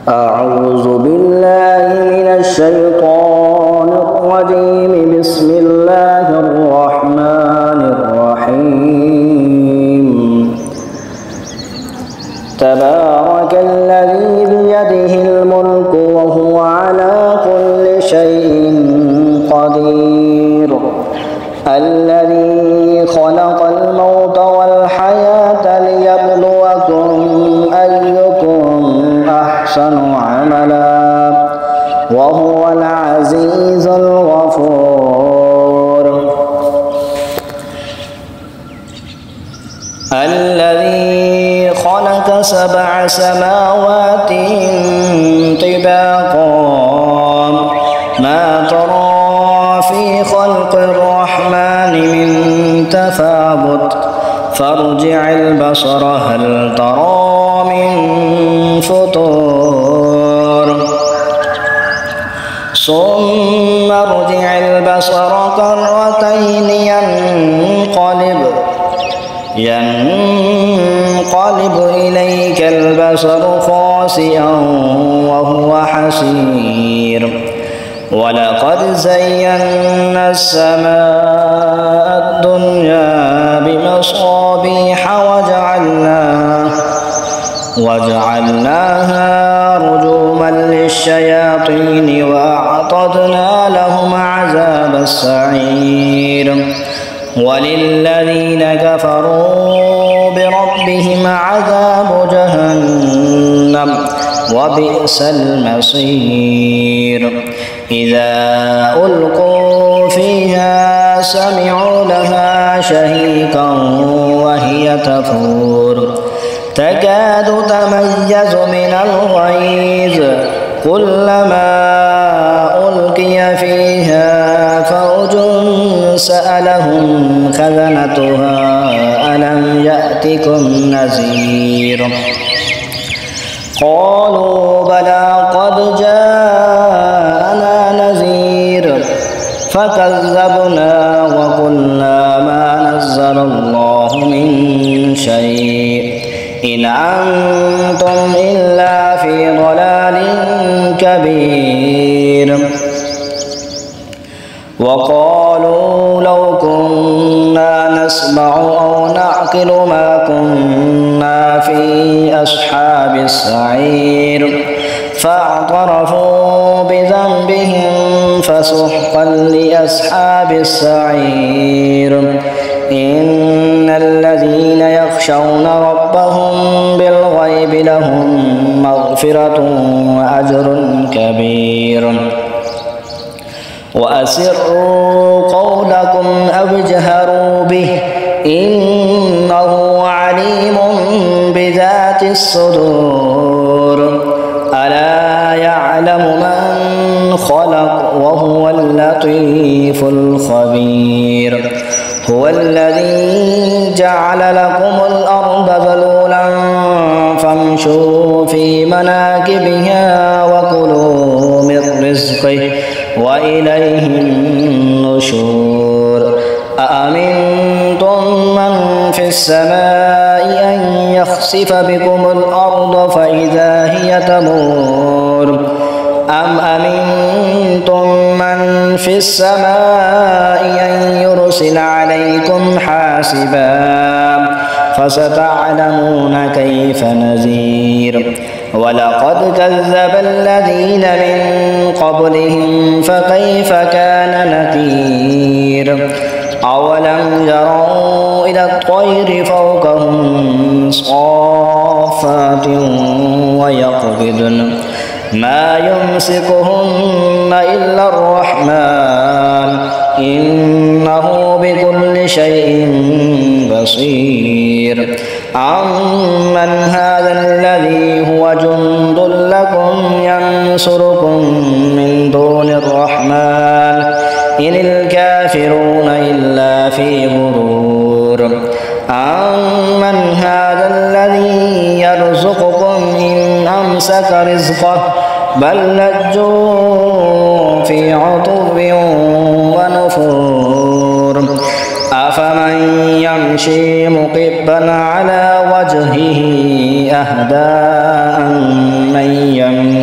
أعوذ بالله من الشيطان الرجيم. بسم الله الرحمن الرحيم. تبارك الذي بيده الملك وهو على كل شيء قدير. الذي خلق الموت والحياة ليبلوكم أيكم أحسن عملا وهو العزيز الغفور. الذي خلق 7 سماوات طباقا ما ترى في خلق الرحمن من تفاوت فارجع البصر هل ترى من فطور ثم ارجع البصر كرتين ينقلب إليك البصر خاسئا وهو حسير. ولقد زينا السماء الدنيا بمصابيح وجعلناها رجوما للشياطين وأعتدنا لهم عذاب السعير. وللذين كفروا بربهم عذاب جهنم وبئس المصير. إذا ألقوا فيها سمعوا لها شهيقا وهي تفور تكاد تميز من الغيظ كلما ألقي فيها فوج سألهم خزنتها ألم يأتكم نذير قالوا بلى قد جاءنا نذير فكذبنا وقلنا ما نزل الله من شيء إن أنتم إلا في ضلال كبير. وقالوا لو كنا نسمع أو نعقل ما كنا في أصحاب السعير فاعترفوا بذنبهم فسحقا لأصحاب السعير. إن الذين يخشون ربهم بالغيب لهم مغفرة وأجر كبير. وأسروا قولكم أو اجهروا به إنه عليم بذات الصدور. ألا يعلم من خلق وهو اللطيف الخبير. هو الذي جعل لكم الأرض ذلولا فامشوا في مناكبها وكلوا من رزقه وإليه النشور. أأمنتم من في السماء أن يخسف بكم الأرض فإذا هي تمور أم أمنتم من في السماء أن يرسل عليكم حاسبا فستعلمون كيف نذير. ولقد كذب الذين من قبلهم فكيف كان نكير. أولم يروا إلى الطير فوقهم صافات ويقبضن ما يمسكهن إلا الرحمن إنه بكل شيء بصير. أمن هذا الذي هو جند لكم ينصركم من دون الرحمن إن الكافرون إلا في غرور. أمن هذا الذي يرزقكم إن أمسك رزقه بل لجوا في عتو ونفور. أفمن يمشي مقبا على وجهه أهدى من يمشي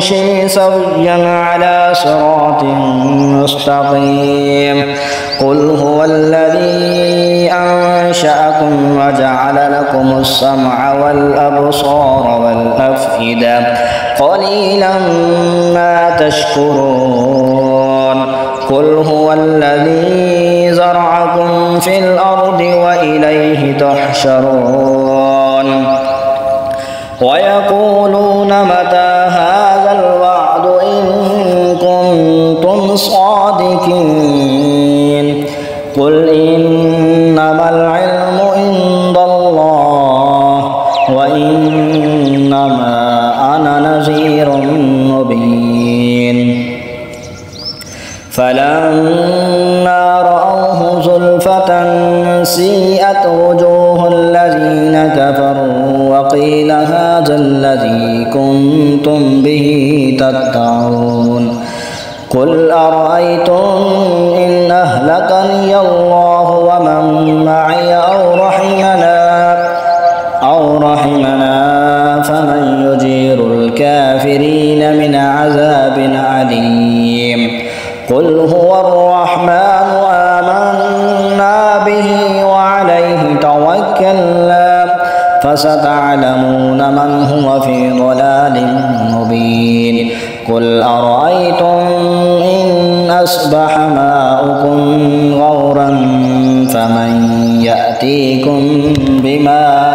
يمشي سويا على صراط مستقيم قل هو الذي أنشأكم وجعل لكم السمع والأبصار والأفئدة قليلا ما تشكرون قل هو الذي زرعكم في الأرض وإليه تحشرون ويقولون متى هذا الوعد إن كنتم صادقين قل إنما العلم عند الله وإنما أنا نذير مبين فلما رأوه زلفة سيئت وجوه الذين كفروا وقيل هذا الذي كنتم به تدعون قل أرأيتم إن أهلكني الله ومن معي أو رحمنا فمن يجير الكافرين من عذاب أليم قل هو الرحمن آمنا به وعليه توكلنا فستعلمون من هو في ضلال مبين قل أرأيتم إن أصبح ماؤكم غورا فمن يأتيكم بماء